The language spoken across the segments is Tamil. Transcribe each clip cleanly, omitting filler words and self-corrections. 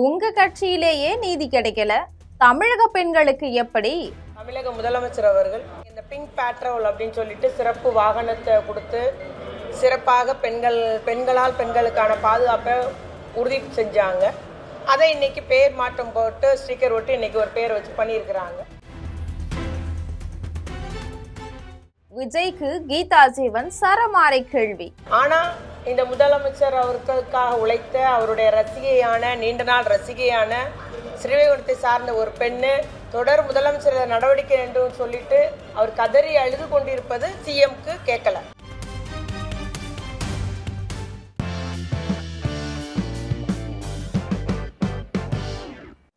உங்க கட்சியிலேயே நீதி கிடைக்கல, தமிழக பெண்களுக்கு எப்படி? தமிழக முதலமைச்சர் அவர்கள் இந்த பிங்க் பேட்ரோல் அப்படின்னு சொல்லிட்டு சிறப்பு வாகனத்தை கொடுத்து சிறப்பாக பெண்களால் பெண்களுக்கான பாதுகாப்பை உறுதி செஞ்சாங்க. அதை இன்னைக்கு பேர் மாற்றம் போட்டு ஸ்டிக்கர் ஒட்டி இன்னைக்கு ஒரு பேர் வச்சு பண்ணியிருக்கிறாங்க. விஜய்க்கு கீதா ஜீவன் சரமாரி கேள்வி. ஆனா இந்த முதலமைச்சர் அவர்களுக்காக உழைத்த அவருடைய ரசிகையான நீண்ட நாள் ரசிகையான ஸ்ரீவைகுண்டத்தை சார்ந்த ஒரு பெண்ணு தொடர் முதலமைச்சர் நடவடிக்கை என்று சொல்லிட்டு அவர் கதறி அழுது கொண்டிருப்பது சிஎம்க்கு கேட்கல.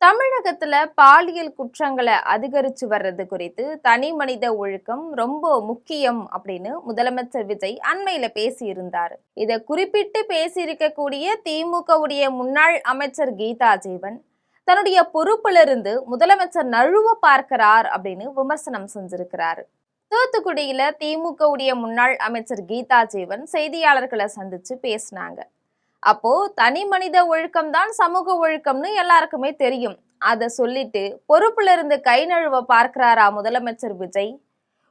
தமிழகத்துல பாலியல் குற்றங்களை அதிகரிச்சு வர்றது குறித்து தனி மனித ஒழுக்கம் ரொம்ப முக்கியம் அப்படின்னு முதலமைச்சர் விஜய் அண்மையில பேசியிருந்தாரு. இதை குறிப்பிட்டு பேசியிருக்கக்கூடிய திமுகவுடைய முன்னாள் அமைச்சர் கீதா ஜீவன் தன்னுடைய பொறுப்பிலிருந்து முதலமைச்சர் நழுவ பார்க்கிறார் அப்படின்னு விமர்சனம் செஞ்சிருக்கிறாரு. தூத்துக்குடியில திமுகவுடைய முன்னாள் அமைச்சர் கீதா ஜீவன் செய்தியாளர்களை சந்திச்சு பேசினாங்க. அப்போ தனி மனித ஒழுக்கம் தான் சமூக ஒழுக்கம்னு எல்லாருக்குமே தெரியும். அதை சொல்லிட்டு பொறுப்புல இருந்து கை நழுவ பார்க்கிறாரா முதலமைச்சர் விஜய்?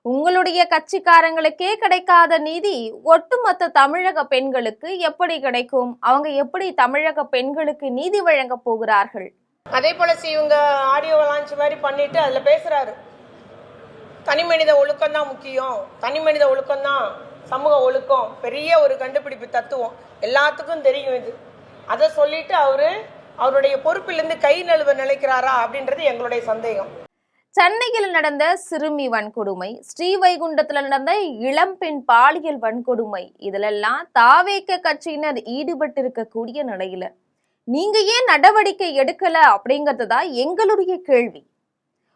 உங்களுடைய கட்சிக்காரங்களுக்கே கிடைக்காத நீதி ஒட்டுமொத்த தமிழக பெண்களுக்கு எப்படி கிடைக்கும்? அவங்க எப்படி தமிழக பெண்களுக்கு நீதி வழங்க போகிறார்கள்? அதே போல இவங்க ஆடியோ லான்ச் மாதிரி பண்ணிட்டு அதுல பேசுறாரு, தனி மனித ஒழுக்கம் தான் முக்கியம், தனி மனித ஒழுக்கம் தான் சமூக ஒழுக்கம், பெரிய ஒரு கண்டுபிடிப்பு தத்துவம், எல்லாத்துக்கும் தெரியும் இது. அதை சொல்லிட்டு அவருடைய பொறுப்பிலிருந்து கை நழுவ நினைக்கிறாரா அப்படின்றது எங்களுடைய சந்தேகம். சென்னையில் நடந்த சிறுமி வன்கொடுமை, ஸ்ரீவைகுண்டத்துல நடந்த இளம்பெண் பாலியல் வன்கொடுமை, இதிலெல்லாம் தாவேக கட்சியினர் ஈடுபட்டு இருக்கக்கூடிய நிலையில நீங்க ஏன் நடவடிக்கை எடுக்கல அப்படிங்கிறது தான் எங்களுடைய கேள்வி.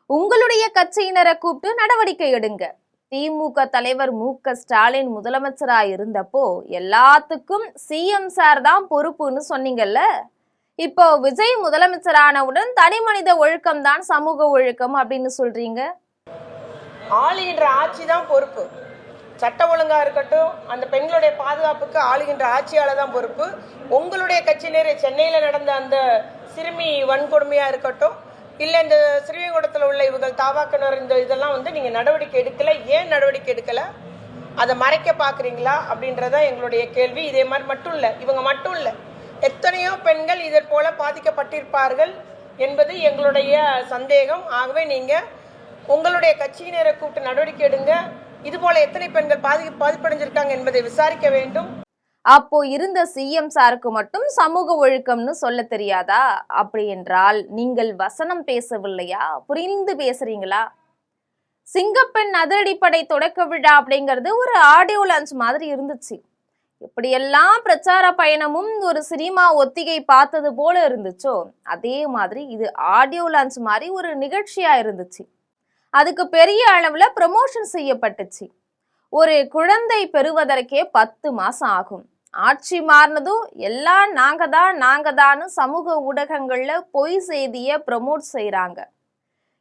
உங்களுடைய கட்சியினரை கூப்பிட்டு நடவடிக்கை எடுங்க. திமுக தலைவர் மு.க. ஸ்டாலின் முதலமைச்சரா இருந்தப்போ எல்லாத்துக்கும் சிஎம் சார் தான் பொறுப்புன்னு சொன்னீங்கல்ல. இப்போ விஜய் முதலமைச்சரானவுடன் தனி மனித ஒழுக்கம் தான் சமூக ஒழுக்கம் அப்படின்னு சொல்றீங்க. ஆளுகின்ற ஆட்சி தான் பொறுப்பு. சட்ட ஒழுங்கா இருக்கட்டும், அந்த பெண்களுடைய பாதுகாப்புக்கு ஆளுகின்ற ஆட்சியாளர் தான் பொறுப்பு. உங்களுடைய கட்சியினரே சென்னையில நடந்த அந்த சிறுமி வன்கொடுமையா இருக்கட்டும், இல்லை இந்த ஸ்ரீவைகுண்டத்தில் உள்ள இவர்கள் தாவாக்கினர் இந்த இதெல்லாம் நீங்கள் நடவடிக்கை எடுக்கலை. ஏன் நடவடிக்கை எடுக்கலை? அதை மறைக்க பார்க்குறீங்களா அப்படின்றதான் எங்களுடைய கேள்வி. இதே மாதிரி மட்டும் இல்லை, இவங்க மட்டும் இல்லை, எத்தனையோ பெண்கள் இதே போல பாதிக்கப்பட்டிருப்பார்கள் என்பது எங்களுடைய சந்தேகம். ஆகவே நீங்கள் உங்களுடைய கட்சியினரை கூப்பிட்டு நடவடிக்கை எடுங்க. இது போல எத்தனை பெண்கள் பாதிப்படைஞ்சிருக்காங்க என்பதை விசாரிக்க வேண்டும். அப்போ இருந்த சிஎம் சாருக்கு மட்டும் சமூக ஒழுக்கம்னு சொல்ல தெரியாதா? அப்படி என்றால் நீங்கள் வசனம் பேசவில்லையா? புரிந்து பேசுறீங்களா? சிங்கப்பெண் அதிரடிப்படை தொடக்க விழா அப்படிங்கிறது ஒரு ஆடியோ லான்ச் மாதிரி இருந்துச்சு. எப்படியெல்லாம் பிரச்சார பயணமும் ஒரு சினிமா ஒத்திகை பார்த்தது போல இருந்துச்சோ அதே மாதிரி இது ஆடியோ லான்ச் மாதிரி ஒரு நிகழ்ச்சியா இருந்துச்சு. அதுக்கு பெரிய அளவுல ப்ரமோஷன் செய்யப்பட்டுச்சு. ஒரு குழந்தை பெறுவதற்கே 10 மாசம் ஆகும். ஆட்சி மாறினதும் எல்லாம் நாங்க தான் சமூக ஊடகங்கள்ல பொய் செய்திய ப்ரமோட் செய்யறாங்க.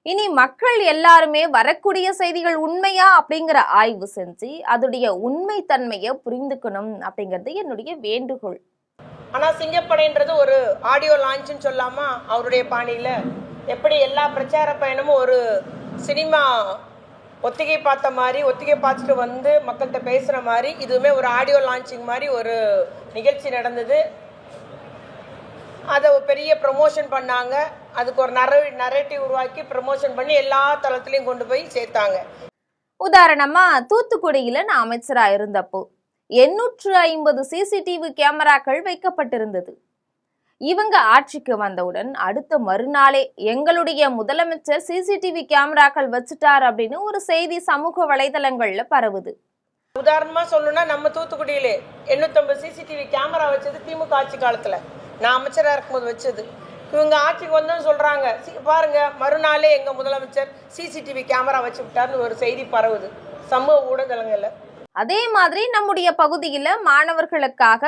இனி மக்கள் எல்லாருமே வரக்கூடிய செய்திகள் உண்மையா அப்படிங்கிற ஆய்வு செஞ்சு அதோடைய உண்மை தன்மையை புரிந்துக்கணும் அப்படிங்கிறது என்னுடைய வேண்டுகோள். ஆனா சிங்கப்படைன்றது ஒரு ஆடியோ லான்ச்னு சொல்லாம அவருடைய பாணியில எப்படி எல்லா பிரச்சார பயணமும் ஒரு சினிமா ஒத்திகை பார்த்த மாதிரி ஒத்திகை பார்த்துட்டு வந்து மக்கள்கிட்ட பேசுகிற மாதிரி இதுவுமே ஒரு ஆடியோ லான்ச்சிங் மாதிரி ஒரு நிகழ்ச்சி நடந்தது. அதை பெரிய ப்ரமோஷன் பண்ணாங்க. அதுக்கு ஒரு நரேட்டிவ் உருவாக்கி ப்ரமோஷன் பண்ணி எல்லா தளத்திலையும் கொண்டு போய் சேர்த்தாங்க. உதாரணமா தூத்துக்குடியில நான் அமைச்சரா இருந்தப்போ 850 சிசிடிவி கேமராக்கள் வைக்கப்பட்டிருந்தது. இவங்க ஆட்சிக்கு வந்தவுடன் அடுத்த மறுநாளே எங்களுடைய முதலமைச்சர் சிசிடிவி கேமராக்கள் வச்சுட்டார் அப்படின்னு ஒரு செய்தி சமூக வலைதளங்கள்ல பரவுது. உதாரணமா சொல்லணும்னா நம்ம தூத்துக்குடியிலே 850 சிசிடிவி கேமரா வச்சது திமுக ஆட்சி காலத்துல நான் அமைச்சராக இருக்கும்போது வச்சது. இவங்க ஆட்சிக்கு வந்தோன்னு சொல்றாங்க, பாருங்க மறுநாளே எங்க முதலமைச்சர் சிசிடிவி கேமரா வச்சு விட்டார்னு ஒரு செய்தி பரவுது சமூக ஊடகங்கள்ல. அதே மாதிரி நம்முடைய பகுதியில மாணவர்களுக்காக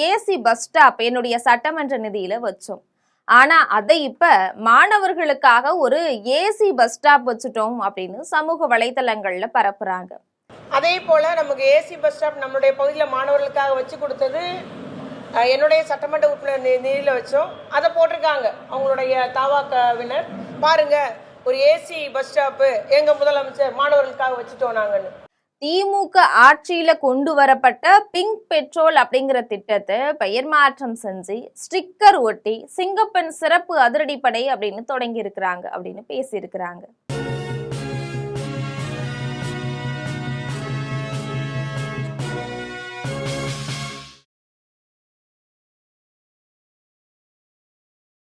ஏசி பஸ் ஸ்டாப் என்னுடைய சட்டமன்ற நிதியில வச்சோம். ஆனா அதை இப்ப மாணவர்களுக்காக ஒரு ஏசி பஸ் ஸ்டாப் வச்சுட்டோம் அப்படின்னு சமூக வலைதளங்கள்ல பரப்புறாங்க. அதே போல நமக்கு ஏசி பஸ் ஸ்டாப் நம்மளுடைய பகுதியில் மாணவர்களுக்காக வச்சு கொடுத்தது என்னுடைய சட்டமன்ற உறுப்பினர் நிதியில் வச்சோம். அதை போட்டிருக்காங்க அவங்களுடைய தாவாக்கவினர். பாருங்க, ஒரு ஏசி பஸ் ஸ்டாப்பு எங்க முதலமைச்சர் மாணவர்களுக்காக வச்சுட்டோம் நாங்கன்னு. திமுக ஆட்சியில கொண்டு வரப்பட்ட பிங்க் பெட்ரோல் அப்படிங்கிற திட்டத்தை பெயர் மாற்றம் செஞ்சு ஸ்டிக்கர் ஒட்டி சிங்கப்பெண் சிறப்பு அதிரடிப்படை அப்படின்னு தொடங்கி இருக்கிறாங்க அப்படின்னு பேசி இருக்கிறாங்க.